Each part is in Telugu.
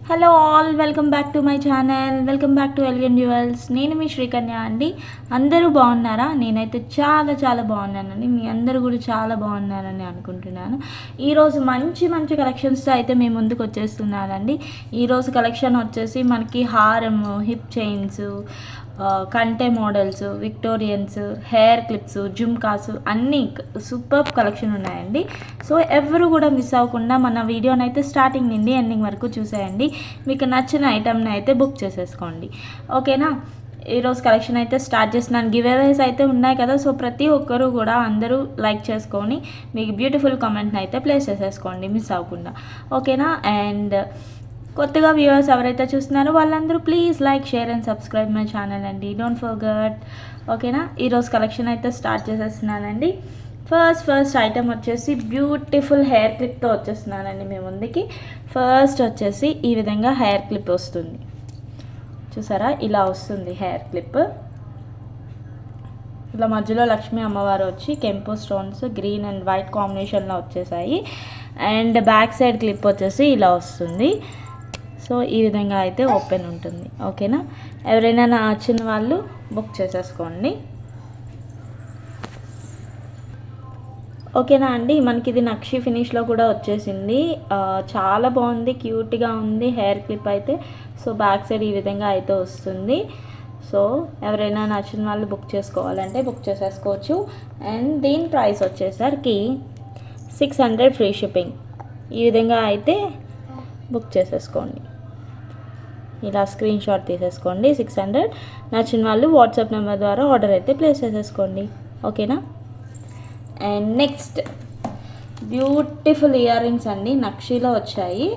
Hello all, welcome back to my channel. Welcome back to elegant jewels. నేను మీ శ్రీకన్య అండి. అందరూ బాగున్నారా? నేనైతే చాలా చాలా బాగున్నానండి. మీ అందరూ కూడా చాలా బాగున్నారని అనుకుంటున్నాను. ఈరోజు మంచి మంచి కలెక్షన్స్తో అయితే మీ ముందుకు వచ్చేస్తున్నానండి. ఈరోజు కలెక్షన్ వచ్చేసి మనకి హారం, హిప్ చైన్స్, కంటే models, Victorians, hair clips, jhumkas అన్నీ సూపర్ కలెక్షన్ ఉన్నాయండి. సో ఎవరు కూడా మిస్ అవ్వకుండా మన వీడియోని అయితే స్టార్టింగ్ నుండి ఎండింగ్ వరకు చూసేయండి. మీకు నచ్చిన ఐటమ్ని అయితే బుక్ చేసేసుకోండి, ఓకేనా? ఈరోజు కలెక్షన్ అయితే స్టార్ట్ చేస్తున్నాను. గివ్ అవేస్ అయితే ఉన్నాయి కదా, సో ప్రతి ఒక్కరు కూడా అందరూ లైక్ చేసుకొని మీకు బ్యూటిఫుల్ కామెంట్ని అయితే ప్లేస్ చేసేసుకోండి మిస్ అవ్వకుండా, ఓకేనా? అండ్ కొత్తగా వ్యూవర్స్ ఎవరైతే చూస్తున్నారో వాళ్ళందరూ please like, share and subscribe my channel అండి. డోంట్ ఫర్గెట్, ఓకేనా? ఈరోజు కలెక్షన్ అయితే స్టార్ట్ చేసేస్తున్నానండి. ఫస్ట్ ఐటమ్ వచ్చేసి బ్యూటిఫుల్ హెయిర్ క్లిప్తో వచ్చేస్తున్నానండి మీ ముందుకి. ఫస్ట్ వచ్చేసి ఈ విధంగా హెయిర్ క్లిప్ వస్తుంది, చూసారా? ఇలా వస్తుంది హెయిర్ క్లిప్. ఇలా మధ్యలో లక్ష్మీ అమ్మవారు వచ్చి కెంపు స్టోన్స్ గ్రీన్ అండ్ వైట్ కాంబినేషన్లో వచ్చేసాయి. అండ్ బ్యాక్ సైడ్ క్లిప్ వచ్చేసి ఇలా వస్తుంది. సో ఈ విధంగా అయితే ఓపెన్ ఉంటుంది, ఓకేనా? ఎవరైనా నచ్చిన వాళ్ళు బుక్ చేసేసుకోండి, ఓకేనా అండి? మనకి ఇది నక్షి ఫినిష్లో కూడా వచ్చేసింది. చాలా బాగుంది, క్యూట్గా ఉంది హెయిర్ క్లిప్ అయితే. సో బ్యాక్ సైడ్ ఈ విధంగా అయితే వస్తుంది. సో ఎవరైనా నచ్చిన వాళ్ళు బుక్ చేసుకోవాలంటే బుక్ చేసేసుకోవచ్చు. అండ్ దీని ప్రైస్ వచ్చేసరికి 600 ఫ్రీ షిప్పింగ్. ఈ విధంగా అయితే బుక్ చేసేసుకోండి. ఇలా స్క్రీన్ షాట్ తీసేసుకోండి. 600 నచ్చిన వాళ్ళు వాట్సాప్ నెంబర్ ద్వారా ఆర్డర్ అయితే ప్లేస్ చేసేసుకోండి, ఓకేనా? And next beautiful ear rings అండి, నక్షీలో వచ్చాయి.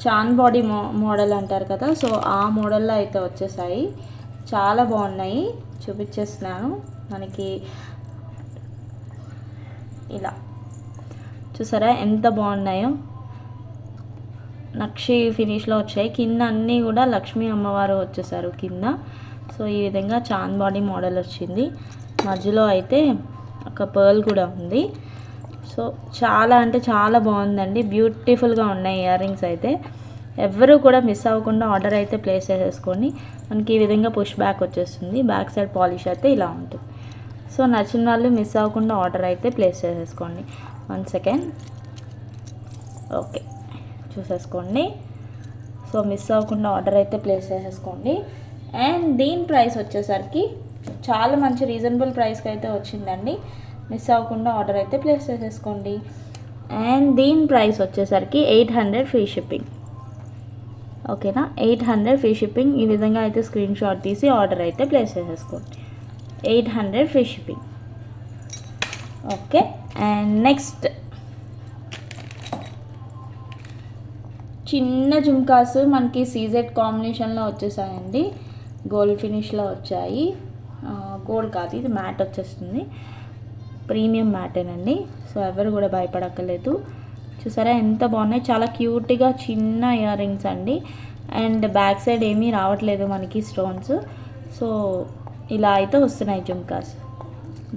చాన్ బాడీ మోడల్ అంటారు కదా, సో ఆ మోడల్లో అయితే వచ్చేసాయి. చాలా బాగున్నాయి, చూపించేస్తున్నాను. మనకి ఇలా చూసారా ఎంత బాగున్నాయో, నక్షి ఫినిష్లో వచ్చాయి. కింద అన్నీ కూడా లక్ష్మీ అమ్మవారు వచ్చేసారు కింద. సో ఈ విధంగా చాన్ బాడీ మోడల్ వచ్చింది. మధ్యలో అయితే ఒక పర్ల్ కూడా ఉంది. సో చాలా అంటే చాలా బాగుందండి, బ్యూటిఫుల్గా ఉన్నాయి ఇయర్ రింగ్స్ అయితే. ఎవరు కూడా మిస్ అవ్వకుండా ఆర్డర్ అయితే ప్లేస్ చేసేసుకోండి. మనకి ఈ విధంగా పుష్ బ్యాక్ వచ్చేస్తుంది. బ్యాక్ సైడ్ పాలిష్ అయితే ఇలా ఉంటుంది. సో నచ్చిన వాళ్ళు మిస్ అవ్వకుండా ఆర్డర్ అయితే ప్లేస్ చేసేసుకోండి. 1 సెకండ్, ఓకే, చూసేసుకోండి. సో మిస్ అవ్వకుండా ఆర్డర్ అయితే ప్లేస్ చేసేసుకోండి. అండ్ దీని ప్రైస్ వచ్చేసరికి చాలా మంచి రీజనబుల్ ప్రైస్కి అయితే వచ్చిందండి. మిస్ అవ్వకుండా ఆర్డర్ అయితే ప్లేస్ చేసేసుకోండి. అండ్ దీని ప్రైస్ వచ్చేసరికి 800 ఫ్రీ షిప్పింగ్, ఓకేనా? 800 ఫ్రీ షిప్పింగ్. ఈ విధంగా అయితే స్క్రీన్ షాట్ తీసి ఆర్డర్ అయితే ప్లేస్ చేసేసుకోండి. 800 free shipping, okay? And next చిన్న జుమ్కాస్ మనకి సీజెడ్ కాంబినేషన్లో వచ్చేసాయండి. గోల్డ్ ఫినిష్లో వచ్చాయి. గోల్డ్ కాదు, ఇది మ్యాట్ వచ్చేస్తుంది, ప్రీమియం మ్యాటేనండి. సో ఎవరు కూడా భయపడక్కర్లేదు. చూసారా ఎంత బాగున్నాయి, చాలా క్యూట్గా చిన్న ఇయర్ రింగ్స్ అండి. అండ్ బ్యాక్ సైడ్ ఏమీ రావట్లేదు మనకి స్టోన్స్. సో ఇలా అయితే వస్తున్నాయి జుమ్కాస్.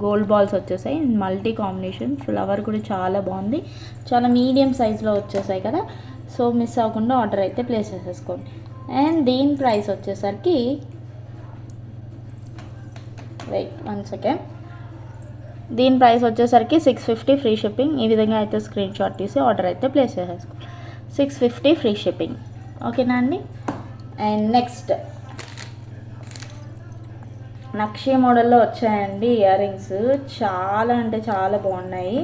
గోల్డ్ బాల్స్ వచ్చేసాయి, మల్టీ కాంబినేషన్. ఫ్లవర్ కూడా చాలా బాగుంది, చాలా మీడియం సైజులో వచ్చేసాయి కదా. సో మిస్ అవ్వకుండా ఆర్డర్ అయితే ప్లేస్ చేసేసుకోండి. అండ్ దీని ప్రైస్ వచ్చేసరికి, వెయిట్ 1 సెకండ్, దీని ప్రైస్ వచ్చేసరికి 650 ఫ్రీ షిప్పింగ్. ఈ విధంగా అయితే స్క్రీన్ షాట్ తీసి ఆర్డర్ అయితే ప్లేస్ చేసేసుకోండి. 650 ఫ్రీ షిప్పింగ్, ఓకేనా అండి? అండ్ నెక్స్ట్ నక్షి మోడల్లో వచ్చాయండి ఇయర్ రింగ్స్. చాలా అంటే చాలా బాగున్నాయి.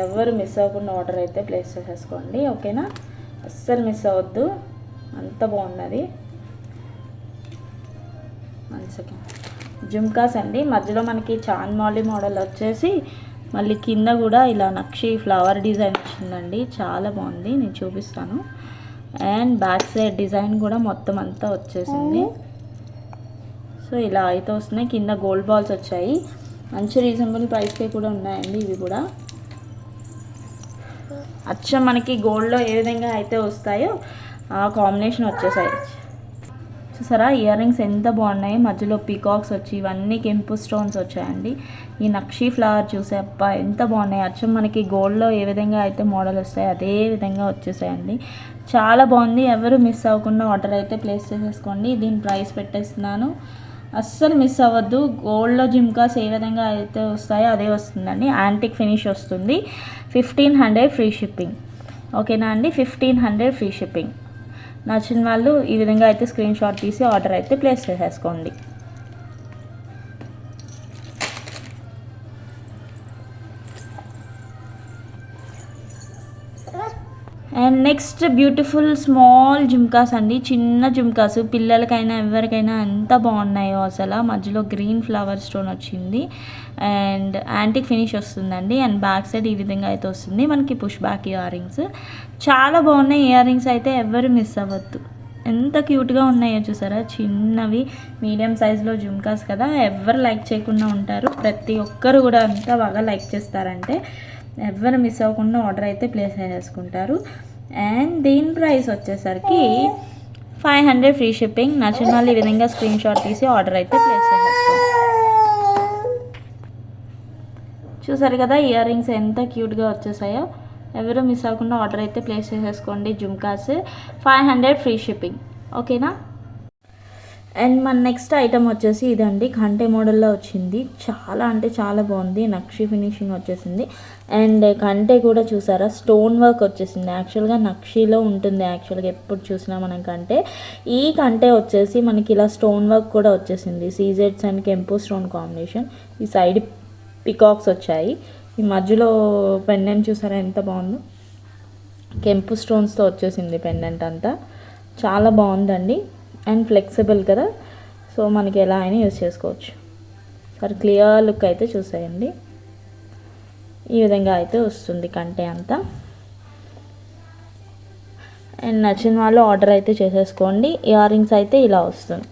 ఎవరు మిస్ అవ్వకుండా ఆర్డర్ అయితే ప్లేస్ చేసేసుకోండి, ఓకేనా? అస్సలు మిస్ అవ్వద్దు, అంత బాగున్నది. 1 సెకండ్, జుమ్కాస్ అండి. మధ్యలో మనకి చాన్ బాడీ మోడల్ వచ్చేసి మళ్ళీ కింద కూడా ఇలా నక్షి ఫ్లవర్ డిజైన్ వచ్చిందండి. చాలా బాగుంది, నేను చూపిస్తాను. అండ్ బ్యాక్ సైడ్ డిజైన్ కూడా మొత్తం అంతా వచ్చేసింది. సో ఇలా అయితే వస్తున్నాయి. కింద గోల్డ్ బాల్స్ వచ్చాయి. మంచి రీజనబుల్ ప్రైస్కి కూడా ఉన్నాయండి ఇవి కూడా. మనకి గోల్డ్లో ఏ విధంగా అయితే వస్తాయో ఆ కాంబినేషన్ వచ్చేసాయి. చూసారా ఇయర్ రింగ్స్ ఎంత బాగున్నాయి, మధ్యలో పీకాక్స్ వచ్చి ఇవన్నీ కెంపు స్టోన్స్ వచ్చాయండి. ఈ నక్షి ఫ్లవర్ చూసే అబ్బా ఎంత బాగున్నాయి, అచ్చం మనకి గోల్డ్లో ఏ విధంగా అయితే మోడల్ వస్తాయి అదే విధంగా వచ్చేసాయండి. చాలా బాగుంది. ఎవరు మిస్ అవ్వకుండా ఆర్డర్ అయితే ప్లేస్ చేసేసుకోండి. దీని ప్రైస్ పెట్టేస్తున్నాను, అస్సలు మిస్ అవ్వద్దు. గోల్డ్లో జిమ్కాస్ ఏ విధంగా అయితే వస్తాయో అదే వస్తుందండి. యాంటిక్ ఫినిష్ వస్తుంది. 1500 ఫ్రీ షిప్పింగ్. ఓకేనా అండి, 1500 ఫ్రీ షిప్పింగ్. నచ్చిన వాళ్ళు ఈ విధంగా అయితే స్క్రీన్ షాట్ తీసి ఆర్డర్ అయితే ప్లేస్ చేసేసుకోండి. And next beautiful small jhumkas అండి, చిన్న జుమ్కాస్, పిల్లలకైనా ఎవరికైనా ఎంత బాగున్నాయో అసలు. మధ్యలో గ్రీన్ ఫ్లవర్ స్టోన్ వచ్చింది అండ్ యాంటిక్ ఫినిష్ వస్తుందండి. అండ్ బ్యాక్ సైడ్ ఈ విధంగా అయితే వస్తుంది మనకి పుష్ బ్యాక్ ఇయర్ రింగ్స్. చాలా బాగున్నాయి ఇయర్ రింగ్స్ అయితే, ఎవరు మిస్ అవ్వద్దు. ఎంత క్యూట్గా ఉన్నాయో చూసారా, చిన్నవి మీడియం సైజులో జుమ్కాస్ కదా, ఎవరు లైక్ చేయకుండా ఉంటారు. ప్రతి ఒక్కరు కూడా అంత బాగా లైక్ చేస్తారంటే ఎవరు మిస్ అవ్వకుండా ఆర్డర్ అయితే ప్లేస్ చేసుకుంటారు. అండ్ దీని ప్రైస్ వచ్చేసరికి 500 ఫ్రీ షిప్పింగ్. నచ్చిన వాళ్ళు ఈ విధంగా స్క్రీన్ షాట్ తీసి ఆర్డర్ అయితే ప్లేస్ చేసేసుకోండి. చూసారు కదా ఇయర్ రింగ్స్ ఎంత క్యూట్గా వచ్చేసాయో, ఎవరు మిస్ అవ్వకుండా ఆర్డర్ అయితే ప్లేస్ చేసేసుకోండి. Jhumkas 500 free shipping. ఓకేనా. అండ్ మన నెక్స్ట్ ఐటమ్ వచ్చేసి ఇదండి, కంటే మోడల్లో వచ్చింది. చాలా అంటే చాలా బాగుంది, నక్షి ఫినిషింగ్ వచ్చేసింది. అండ్ కంటే కూడా చూసారా స్టోన్ వర్క్ వచ్చేసింది. యాక్చువల్గా నక్షిలో ఉంటుంది యాక్చువల్గా ఎప్పుడు చూసినా మనం కంటే. ఈ కంటే వచ్చేసి మనకి ఇలా స్టోన్ వర్క్ కూడా వచ్చేసింది. సీజెడ్స్ అండ్ కెంపు స్టోన్ కాంబినేషన్. ఈ సైడ్ పికాక్స్ వచ్చాయి. ఈ మధ్యలో పెండెంట్ చూసారా ఎంత బాగుందో, కెంపు స్టోన్స్తో వచ్చేసింది పెండెంట్ అంతా. చాలా బాగుందండి అండ్ ఫ్లెక్సిబుల్ కదా, సో మనకి ఎలా అయినా యూజ్ చేసుకోవచ్చు. సరే క్లియర్ లుక్ అయితే చూసేయండి, ఈ విధంగా అయితే వస్తుంది కంటే అంతా. అండ్ నచ్చిన వాళ్ళు ఆర్డర్ అయితే చేసేసుకోండి. ఇయర్ రింగ్స్ అయితే ఇలా వస్తుంది,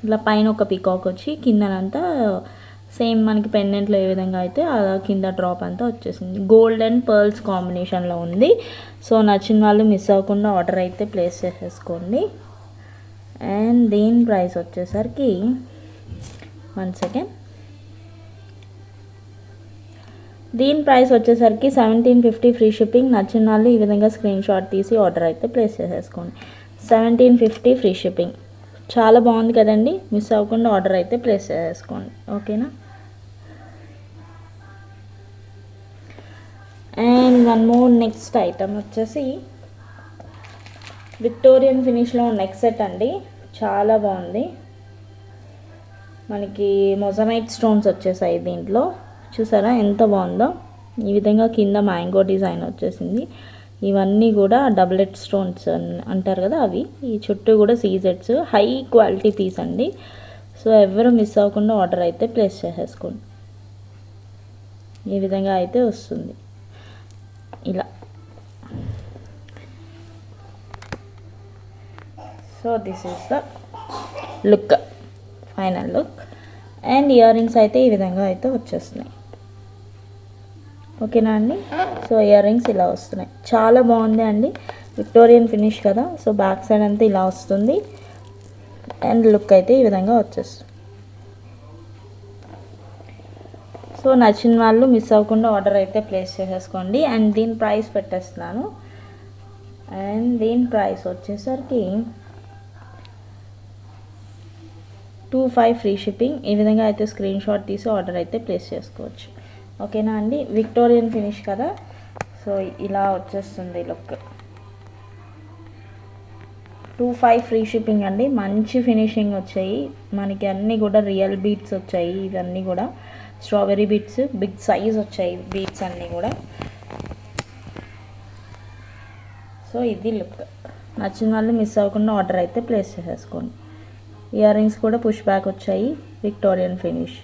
ఇలా పైన ఒక పికాక్ వచ్చి కిందనంతా సేమ్ మనకి పెండెంట్లో ఏ విధంగా అయితే అలా కింద డ్రాప్ అంతా వచ్చేసింది. గోల్డ్ అండ్ పర్ల్స్ కాంబినేషన్లో ఉంది. సో నచ్చిన వాళ్ళు మిస్ అవ్వకుండా ఆర్డర్ అయితే ప్లేస్ చేసేసుకోండి. అండ్ దీని ప్రైస్ వచ్చేసరికి 1 సెకండ్, దీని ప్రైస్ వచ్చేసరికి 1750 ఫ్రీ షిప్పింగ్. నచ్చిన వాళ్ళు ఈ విధంగా స్క్రీన్ షాట్ తీసి ఆర్డర్ అయితే ప్లేస్ చేసేసుకోండి. 1750 ఫ్రీ షిప్పింగ్. చాలా బాగుంది కదండి, మిస్ అవ్వకుండా ఆర్డర్ అయితే ప్లేస్ చేసేసుకోండి. ఓకేనా. And one more next item వచ్చేసి విక్టోరియన్ ఫినిష్లో నెక్ సెట్ అండి. చాలా బాగుంది, మనకి మొజనైట్ స్టోన్స్ వచ్చేసాయి దీంట్లో. చూసారా ఎంత బాగుందో, ఈ విధంగా కింద మ్యాంగో డిజైన్ వచ్చేసింది. ఇవన్నీ కూడా డబులెట్ స్టోన్స్ అంటారు కదా అవి. ఈ చుట్టూ కూడా సీజెడ్స్, హై క్వాలిటీ పీస్ అండి. సో ఎవరు మిస్ అవ్వకుండా ఆర్డర్ అయితే ప్లేస్ చేసేసుకోండి. ఈ విధంగా అయితే వస్తుంది ఇలా. So this is the look, final look. And ear rings అయితే ఈ విధంగా అయితే వచ్చేస్తున్నాయి. ఓకేనా అండి. సో ఇయర్ రింగ్స్ ఇలా వస్తున్నాయి, చాలా బాగుంది అండి. విక్టోరియన్ ఫినిష్ కదా, సో బ్యాక్ సైడ్ అంతా ఇలా వస్తుంది. అండ్ లుక్ అయితే ఈ విధంగా వచ్చేస్తుంది. సో నచ్చిన వాళ్ళు మిస్ అవ్వకుండా ఆర్డర్ అయితే ప్లేస్ చేసేసుకోండి. అండ్ దీని ప్రైస్ పెట్టేస్తున్నాను. అండ్ దీని ప్రైస్ వచ్చేసరికి 25 ఫ్రీ షిప్పింగ్. ఈ విధంగా అయితే స్క్రీన్ షాట్ తీసి ఆర్డర్ అయితే ప్లేస్ చేసుకోవచ్చు. ఓకేనా అండి. విక్టోరియన్ ఫినిష్ కదా, సో ఇలా వచ్చేస్తుంది లుక్. 25 ఫ్రీ షిప్పింగ్ అండి. మంచి ఫినిషింగ్ వచ్చాయి మనకి, అన్నీ కూడా రియల్ బీట్స్ వచ్చాయి. ఇవన్నీ కూడా స్ట్రాబెరీ బీట్స్, బిగ్ సైజ్ వచ్చాయి బీట్స్ అన్నీ కూడా. సో ఇది లుక్. నచ్చిన వాళ్ళు మిస్ అవ్వకుండా ఆర్డర్ అయితే ప్లేస్ చేసేసుకోండి. ఇయర్ రింగ్స్ కూడా పుష్ బ్యాక్ వచ్చాయి, విక్టోరియన్ ఫినిష్.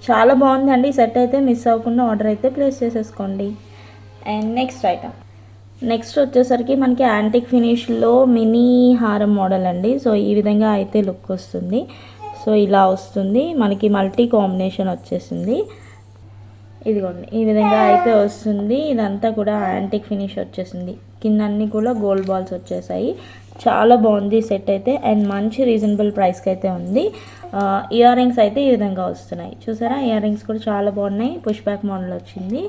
చాలా బాగుందండి సెట్ అయితే, మిస్ అవ్వకుండా ఆర్డర్ అయితే ప్లేస్ చేసేసుకోండి. అండ్ నెక్స్ట్ ఐటమ్, నెక్స్ట్ వచ్చేసరికి మనకి యాంటిక్ ఫినిష్లో మినీ హారం మోడల్ అండి. సో ఈ విధంగా అయితే లుక్ వస్తుంది. సో ఇలా వస్తుంది మనకి, మల్టీ కాంబినేషన్ వచ్చేసింది. ఇదిగోండి ఈ విధంగా అయితే వస్తుంది. ఇదంతా కూడా యాంటిక్ ఫినిష్ వచ్చేసింది. కింద అన్నీ కూడా గోల్డ్ బాల్స్ వచ్చేసాయి. చాలా బాగుంది సెట్ అయితే, అండ్ మంచి రీజనబుల్ ప్రైస్కి అయితే ఉంది. ఇయర్ రింగ్స్ అయితే ఈ విధంగా వస్తున్నాయి. చూసారా, ఇయర్ రింగ్స్ కూడా చాలా బాగున్నాయి. పుష్ బ్యాక్ మోడల్ వచ్చింది.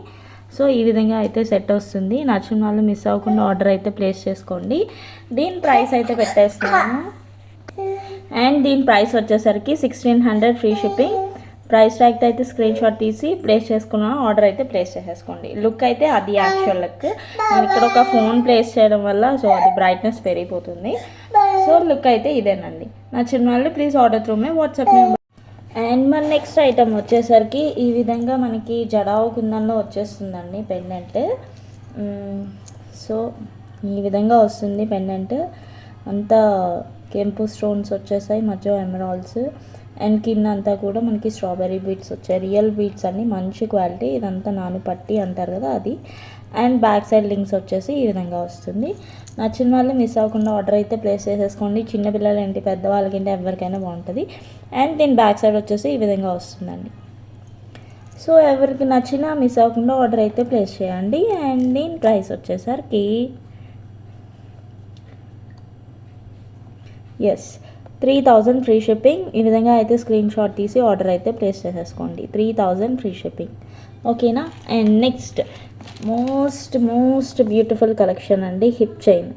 సో ఈ విధంగా అయితే సెట్ వస్తుంది. నచ్చిన వాళ్ళు మిస్ అవ్వకుండా ఆర్డర్ అయితే ప్లేస్ చేసుకోండి. దీని ప్రైస్ అయితే పెట్టేస్తున్నాను. అండ్ దీని ప్రైస్ వచ్చేసరికి 1600 ఫ్రీ షిప్పింగ్. ప్రైస్ ట్యాగ్ అయితే స్క్రీన్ షాట్ తీసి ప్లేస్ చేసుకున్నాను. ఆర్డర్ అయితే ప్లేస్ చేసేసుకోండి. లుక్ అయితే అది యాక్చువల్ లుక్. నేను ఇక్కడ ఒక ఫోన్ ప్లేస్ చేయడం వల్ల సో అది బ్రైట్నెస్ పెరిగిపోతుంది. సో లుక్ అయితే ఇదేనండి. నచ్చిన వాళ్ళు please order through my WhatsApp number. And మన నెక్స్ట్ ఐటమ్ వచ్చేసరికి ఈ విధంగా మనకి జడావు కుందంలో వచ్చేస్తుందండి పెండెంట్. సో ఈ విధంగా వస్తుంది పెండెంట్. అంతా కెంపు స్టోన్స్ వచ్చేసాయి, మధ్య ఎమరాల్డ్స్, అండ్ కింద అంతా కూడా మనకి స్ట్రాబెర్రీ బీట్స్ వచ్చాయి. రియల్ బీట్స్ అన్ని మంచి క్వాలిటీ. ఇదంతా నాను పట్టి అంటారు కదా అది. అండ్ బ్యాక్ సైడ్ లింక్స్ వచ్చేసి ఈ విధంగా వస్తుంది. నచ్చిన వాళ్ళు మిస్ అవ్వకుండా ఆర్డర్ అయితే ప్లేస్ చేసేసుకోండి. చిన్నపిల్లలు ఏంటి, పెద్దవాళ్ళకి ఎవరికైనా బాగుంటుంది. అండ్ దీని బ్యాక్ సైడ్ వచ్చేసి ఈ విధంగా వస్తుందండి. సో ఎవరికి నచ్చినా మిస్ అవ్వకుండా ఆర్డర్ అయితే ప్లేస్ చేయండి. అండ్ దీని ప్రైస్ వచ్చేసరికి 3000 ఫ్రీ షిప్పింగ్. ఈ విధంగా అయితే స్క్రీన్ షాట్ తీసి ఆర్డర్ అయితే ప్లేస్ చేసేసుకోండి. 3000 ఫ్రీ షిప్పింగ్. ఓకేనా. And next most beautiful collection అండి, హిప్ చైన్.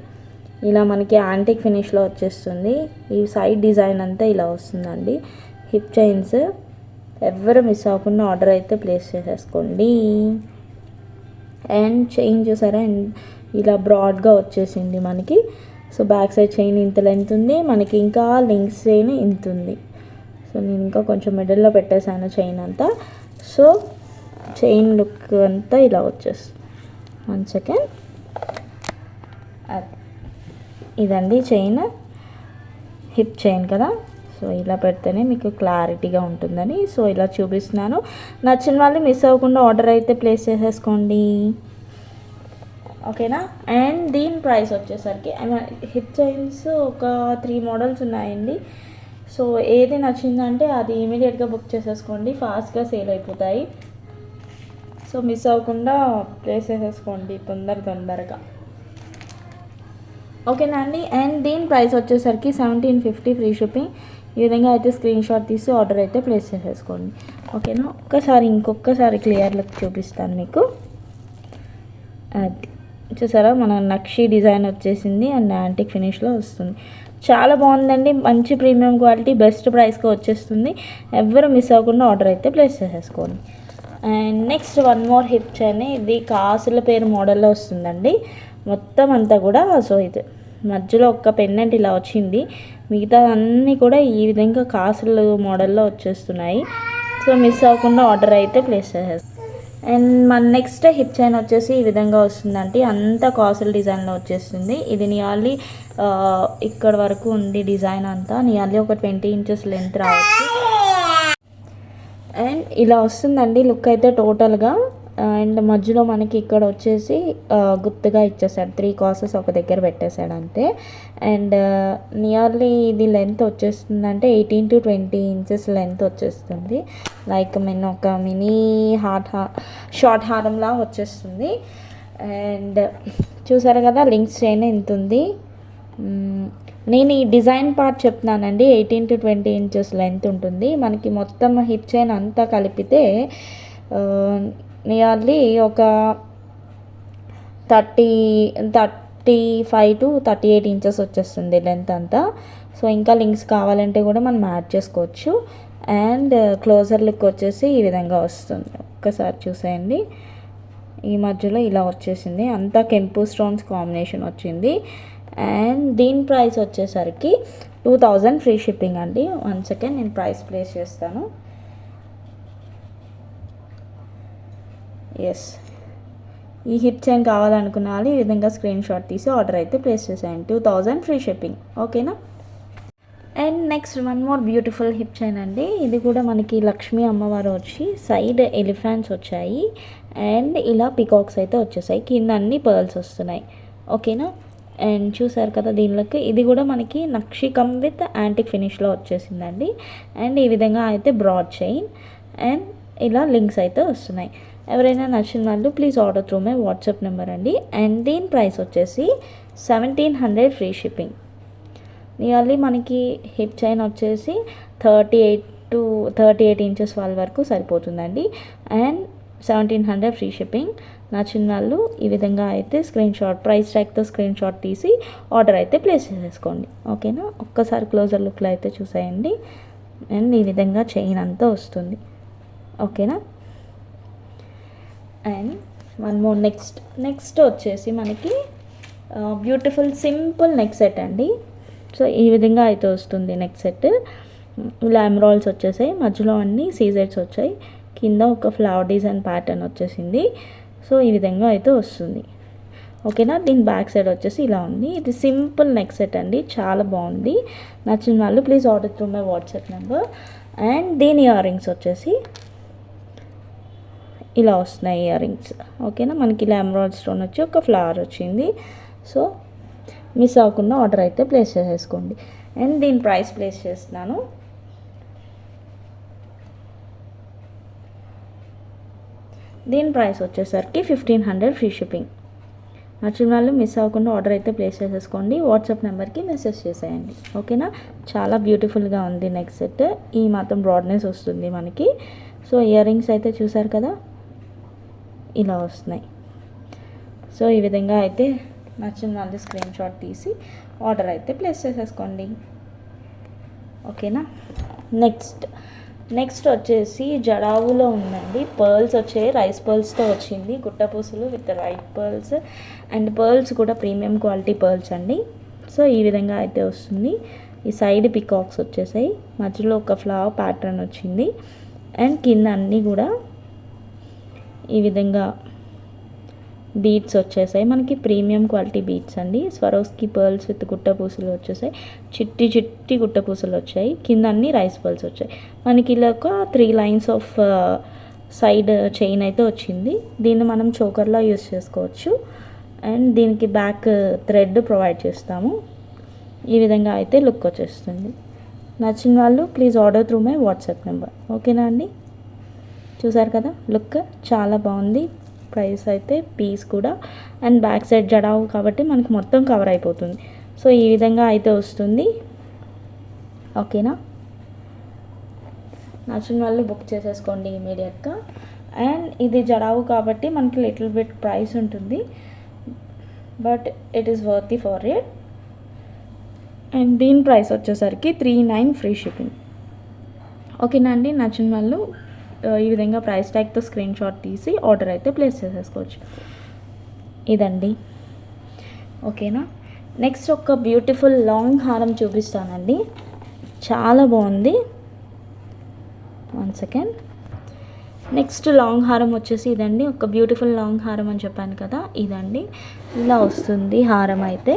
ఇలా మనకి యాంటిక్ ఫినిష్లో వచ్చేస్తుంది. ఈ సైడ్ డిజైన్ అంతా ఇలా వస్తుందండి. హిప్ చైన్స్ ఎవరు మిస్ అవ్వకుండా ఆర్డర్ అయితే ప్లేస్ చేసేసుకోండి. అండ్ చైన్ చూసారా, ఇలా బ్రాడ్గా వచ్చేసింది మనకి. సో బ్యాక్ సైడ్ చైన్ ఇంత లెంత్ ఉంది మనకి, ఇంకా లింక్స్ చైన్ ఇంత ఉంది. సో నేను ఇంకా కొంచెం మిడిల్లో పెట్టేశాను చైన్ అంతా. సో చైన్ లుక్ అంతా ఇలా వచ్చేస్తుంది. 1 సెకండ్. ఇదండి చైన్, హిప్ చైన్ కదా. సో ఇలా పెడితేనే మీకు క్లారిటీగా ఉంటుందని సో ఇలా చూపిస్తున్నాను. నచ్చిన వాళ్ళు మిస్ అవ్వకుండా ఆర్డర్ అయితే ప్లేస్ చేసేసుకోండి. ఓకేనా. అండ్ దీని ప్రైస్ వచ్చేసరికి హిప్ చైన్స్ ఒక 3 మోడల్స్ ఉన్నాయండి. సో ఏది నచ్చిందంటే అది ఇమీడియట్గా బుక్ చేసేసుకోండి, ఫాస్ట్గా సేల్ అయిపోతాయి. సో మిస్ అవ్వకుండా ప్లేస్ చేసేసుకోండి తొందరగా. ఓకేనా అండి. అండ్ దీని ప్రైస్ వచ్చేసరికి 1750 ఫ్రీ షిప్పింగ్. ఈ విధంగా అయితే స్క్రీన్ షాట్ తీసి ఆర్డర్ అయితే ప్లేస్ చేసేసుకోండి. ఓకేనా. ఇంకొకసారి క్లియర్ లుక్ చూపిస్తాను మీకు. అది చూసారా, మన నక్షి డిజైన్ వచ్చేసింది అండ్ యాంటిక్ ఫినిష్లో వస్తుంది. చాలా బాగుందండి. మంచి ప్రీమియం క్వాలిటీ, బెస్ట్ ప్రైస్కి వచ్చేస్తుంది. ఎవరు మిస్ అవ్వకుండా ఆర్డర్ అయితే ప్లేస్ చేసేసుకోండి. And next one more hip chain. ఇది కాసుల పేరు మోడల్లో వస్తుందండి మొత్తం అంతా కూడా. సో ఇది మధ్యలో ఒక్క పెండెంట్ ఇలా వచ్చింది, మిగతా అన్నీ కూడా ఈ విధంగా కాసుల మోడల్లో వచ్చేస్తున్నాయి. సో మిస్ అవ్వకుండా ఆర్డర్ అయితే ప్లేస్ చేసేస్తాం. అండ్ మన నెక్స్ట్ హిప్ చైన్ వచ్చేసి ఈ విధంగా వస్తుందండి. అంతా కాసుల డిజైన్లో వచ్చేస్తుంది. ఇది నియర్లీ ఇక్కడ వరకు ఉంది డిజైన్ అంతా. నియర్లీ ఒక 20 ఇంచెస్ లెంత్ రావచ్చు. అండ్ ఇలా వస్తుందండి లుక్ అయితే టోటల్గా. అండ్ మధ్యలో మనకి ఇక్కడ వచ్చేసి గుర్తుగా ఇచ్చేసాడు, 3 కాసెస్ ఒక దగ్గర పెట్టేశాడు అంతే. అండ్ నియర్లీ ఇది లెంత్ వచ్చేస్తుందంటే 18 to 20 ఇంచెస్ లెంత్ వచ్చేస్తుంది. లైక్ ఒక మినీ షార్ట్ హారంలా వచ్చేస్తుంది. అండ్ చూసారు కదా, లింక్స్ చైన్ ఎంత ఉంది. నేను ఈ డిజైన్ పార్ట్ చెప్తున్నానండి. 18 to 20 ఇంచెస్ లెంత్ ఉంటుంది మనకి. మొత్తం హిప్ చైన్ అంతా కలిపితే నియర్లీ ఒక 35 to 38 ఇంచెస్ వచ్చేస్తుంది లెంత్ అంతా. సో ఇంకా లింక్స్ కావాలంటే కూడా మనం యాడ్ చేసుకోవచ్చు. అండ్ క్లోజర్ లుక్ వచ్చేసి ఈ విధంగా వస్తుంది. ఒక్కసారి చూసేయండి, ఈ మధ్యలో ఇలా వచ్చేసింది. అంతా కెంపు స్టోన్స్ కాంబినేషన్ వచ్చింది. అండ్ దీని ప్రైస్ వచ్చేసరికి 2000 ఫ్రీ షిప్పింగ్ అండి. 1 సెకండ్, నేను ప్రైస్ ప్లేస్ చేస్తాను. ఎస్, ఈ హిప్ చైన్ కావాలనుకున్న వాళ్ళు ఈ విధంగా స్క్రీన్ షాట్ తీసి ఆర్డర్ అయితే ప్లేస్ చేసేయండి. 2000 ఫ్రీ షిప్పింగ్. ఓకేనా. And next one more beautiful hip chain అండి. ఇది కూడా మనకి లక్ష్మీ అమ్మవారు వచ్చి సైడ్ ఎలిఫెంట్స్ వచ్చాయి అండ్ ఇలా పికాక్స్ అయితే వచ్చేసాయి. కింద అన్ని పర్ల్స్ వస్తున్నాయి. ఓకేనా. అండ్ చూసారు కదా దీనిలోకి, ఇది కూడా మనకి నక్షి కమ్ విత్ యాంటిక్ ఫినిష్లో వచ్చేసిందండి. అండ్ ఈ విధంగా అయితే బ్రాడ్ చైన్ అండ్ ఇలా లింక్స్ అయితే వస్తున్నాయి. ఎవరైనా నచ్చిన వాళ్ళు please order through my WhatsApp number అండి. అండ్ దీని ప్రైస్ వచ్చేసి 1700 ఫ్రీ షిప్పింగ్. నియర్లీ మనకి హిప్ చైన్ వచ్చేసి 38 ఇంచెస్ వాళ్ళ వరకు సరిపోతుందండి. And 1700 free shipping. నచ్చిన వాళ్ళు ఈ విధంగా అయితే ప్రైస్ ట్యాగ్తో స్క్రీన్ షాట్ తీసి ఆర్డర్ అయితే ప్లేస్ చేసేసుకోండి. ఓకేనా, ఒక్కసారి క్లోజర్ లుక్లో అయితే చూసేయండి. అండ్ ఈ విధంగా చైన్ అంతా వస్తుంది. ఓకేనా. అండ్ వన్ మోర్ నెక్స్ట్ వచ్చేసి మనకి బ్యూటిఫుల్ సింపుల్ నెక్ సెట్ అండి. సో ఈ విధంగా అయితే వస్తుంది నెక్ సెట్. ఇలా ఎమరాల్డ్స్ వచ్చేసాయి, మధ్యలో అన్ని సీజెడ్స్ వచ్చాయి, కింద ఒక ఫ్లవర్ డిజైన్ ప్యాటర్న్ వచ్చేసింది. సో ఈ విధంగా అయితే వస్తుంది. ఓకేనా. దీని బ్యాక్ సైడ్ వచ్చేసి ఇలా ఉంది. ఇది సింపుల్ నెక్ సెట్ అండి, చాలా బాగుంది. నచ్చిన వాళ్ళు please order through my WhatsApp number. And దీని ఇయర్ రింగ్స్ వచ్చేసి ఇలా వస్తున్నాయి ఇయర్ రింగ్స్. ఓకేనా, మనకి ఇలా ఎమరాల్డ్ స్టోన్ వచ్చి ఒక ఫ్లవర్ వచ్చింది. సో మిస్ అవ్వకుండా ఆర్డర్ అయితే ప్లేస్ చేసేసుకోండి. అండ్ దీని ప్రైస్ ప్లేస్ చేస్తున్నాను. దీని ప్రైస్ వచ్చేసరికి 1500 ఫ్రీ షిప్పింగ్. నచ్చిన వాళ్ళు మిస్ అవ్వకుండా ఆర్డర్ అయితే ప్లేస్ చేసేసుకోండి. వాట్సాప్ నెంబర్కి మెసేజ్ చేసేయండి. ఓకేనా, చాలా బ్యూటిఫుల్గా ఉంది నెక్ సెట్. ఈ మాత్రం బ్రాడ్నెస్ వస్తుంది మనకి. సో ఇయర్ రింగ్స్ అయితే చూసారు కదా, ఇలా వస్తున్నాయి. సో ఈ విధంగా అయితే నచ్చిన వాళ్ళు స్క్రీన్ షాట్ తీసి ఆర్డర్ అయితే ప్లేస్ చేసేసుకోండి. ఓకేనా. నెక్స్ట్ వచ్చేసి జడావులో ఉందండి. పర్ల్స్ వచ్చాయి, రైస్ పర్ల్స్తో వచ్చింది, గుట్టపూసలు with white pearls. And pearls కూడా ప్రీమియం క్వాలిటీ పర్ల్స్ అండి. సో ఈ విధంగా అయితే వస్తుంది. ఈ సైడ్ పికాక్స్ వచ్చేసాయి, మధ్యలో ఒక ఫ్లవర్ ప్యాటర్న్ వచ్చింది. అండ్ కింద అన్నీ కూడా ఈ విధంగా బీడ్స్ వచ్చేసాయి, మనకి ప్రీమియం క్వాలిటీ బీడ్స్ అండి. స్వరోస్కి పర్ల్స్ విత్ గుట్టపూసలు వచ్చేసాయి, చిట్టి గుట్టపూసలు వచ్చాయి, కింద అన్ని రైస్ పర్ల్స్ వచ్చాయి. మనకి ఇలా ఒక 3 లైన్స్ ఆఫ్ సైడ్ చైన్ అయితే వచ్చింది. దీన్ని మనం చోకర్లా యూస్ చేసుకోవచ్చు. అండ్ దీనికి బ్యాక్ థ్రెడ్ ప్రొవైడ్ చేస్తాము. ఈ విధంగా అయితే లుక్ వచ్చేస్తుంది. నచ్చిన వాళ్ళు please order through my WhatsApp number. ఓకేనా అండి. చూసారు కదా, లుక్ చాలా బాగుంది. ప్రైస్ అయితే పీస్ కూడా. అండ్ బ్యాక్ సైడ్ జడావు కాబట్టి మనకి మొత్తం కవర్ అయిపోతుంది. సో ఈ విధంగా అయితే వస్తుంది. ఓకేనా, నచ్చిన వాళ్ళు బుక్ చేసేసుకోండి ఇమీడియట్గా. అండ్ ఇది జడావు కాబట్టి మనకి లిటిల్ బిట్ ప్రైస్ ఉంటుంది, but it is worthy for it. And దీని ప్రైస్ వచ్చేసరికి 39 ఫ్రీ షిప్పింగ్. ఓకేనా అండి. నచ్చిన వాళ్ళు ఈ విధంగా ప్రైస్ ట్యాగ్తో స్క్రీన్ షాట్ తీసి ఆర్డర్ అయితే ప్లేస్ చేసేసుకోవచ్చు. ఇదండి. ఓకేనా. నెక్స్ట్ ఒక బ్యూటిఫుల్ లాంగ్ హారం చూపిస్తానండి, చాలా బాగుంది. 1 సెకండ్. నెక్స్ట్ లాంగ్ హారం వచ్చేసి ఇదండి. ఒక బ్యూటిఫుల్ లాంగ్ హారం అని చెప్పాను కదా, ఇదండి. ఇలా వస్తుంది హారం అయితే.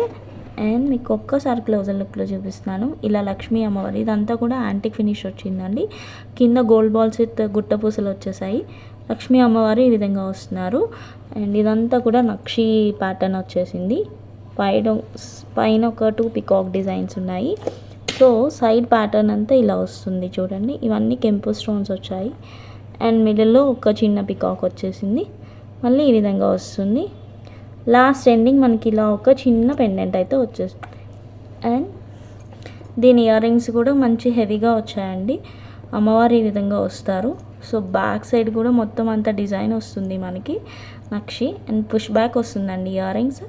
అండ్ మీకు ఒక్కసారి క్లోజర్ లుక్లో చూపిస్తున్నాను. ఇలా లక్ష్మీ అమ్మవారి, ఇదంతా కూడా యాంటిక్ ఫినిష్ వచ్చిందండి. కింద గోల్డ్ బాల్స్ విత్ గుట్టపూసలు వచ్చేసాయి. లక్ష్మీ అమ్మవారు ఈ విధంగా వస్తున్నారు. అండ్ ఇదంతా కూడా నక్షి ప్యాటర్న్ వచ్చేసింది. పైన ఒక 2 పికాక్ డిజైన్స్ ఉన్నాయి. సో సైడ్ ప్యాటర్న్ అంతా ఇలా వస్తుంది చూడండి. ఇవన్నీ కెంపు స్టోన్స్ వచ్చాయి. అండ్ మిడిల్లో ఒక చిన్న పికాక్ వచ్చేసింది. మళ్ళీ ఈ విధంగా వస్తుంది. లాస్ట్ ఎండింగ్ మనకి ఇలా ఒక చిన్న పెండెంట్ అయితే వచ్చేస్తుంది. అండ్ దీని ఇయర్ రింగ్స్ కూడా మంచి హెవీగా వచ్చాయండి. అమ్మవారు ఈ విధంగా వస్తారు. సో బ్యాక్ సైడ్ కూడా మొత్తం అంతా డిజైన్ వస్తుంది మనకి నక్షి. అండ్ పుష్ బ్యాక్ వస్తుందండి ఇయర్ రింగ్స్.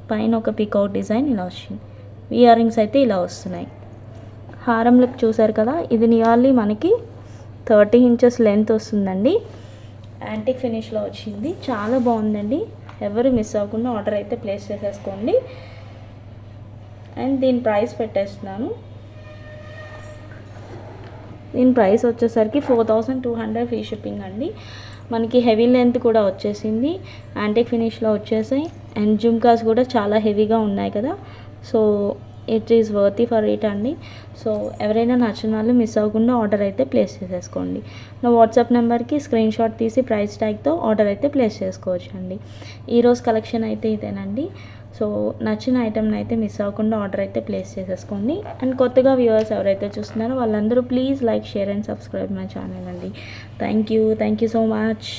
పైన ఒక పికౌట్ డిజైన్ ఇలా వచ్చింది. ఇయర్ రింగ్స్ అయితే ఇలా వస్తున్నాయి. హారం లుక్ చూసారు కదా, ఇది నియర్లీ మనకి 30 ఇంచెస్ లెంత్ వస్తుందండి. యాంటిక్ ఫినిష్లో వచ్చింది, చాలా బాగుందండి. ఎవరు మిస్ అవ్వకుండా ఆర్డర్ అయితే ప్లేస్ చేసేసుకోండి. అండ్ దీని ప్రైస్ పెట్టేస్తున్నాను. దీని ప్రైస్ వచ్చేసరికి 4200 ఫ్రీ షిప్పింగ్ అండి. మనకి హెవీ లెంత్ కూడా వచ్చేసింది, యాంటిక్ ఫినిష్లో వచ్చేసాయి. అండ్ జుమ్కాస్ కూడా చాలా హెవీగా ఉన్నాయి కదా. So it is worthy for it అండి. సో ఎవరైనా నచ్చిన వాళ్ళు మిస్ అవ్వకుండా ఆర్డర్ అయితే ప్లేస్ చేసేసుకోండి. నా వాట్సాప్ నెంబర్కి స్క్రీన్ షాట్ తీసి ప్రైస్ ట్యాగ్తో ఆర్డర్ అయితే ప్లేస్ చేసుకోవచ్చు అండి. ఈరోజు కలెక్షన్ అయితే ఇదేనండి. సో నచ్చిన ఐటెంని అయితే మిస్ అవ్వకుండా ఆర్డర్ అయితే ప్లేస్ చేసేసుకోండి. అండ్ కొత్తగా వ్యూవర్స్ ఎవరైతే చూస్తున్నారో వాళ్ళందరూ please like, share and subscribe my channel అండి. Thank you so much.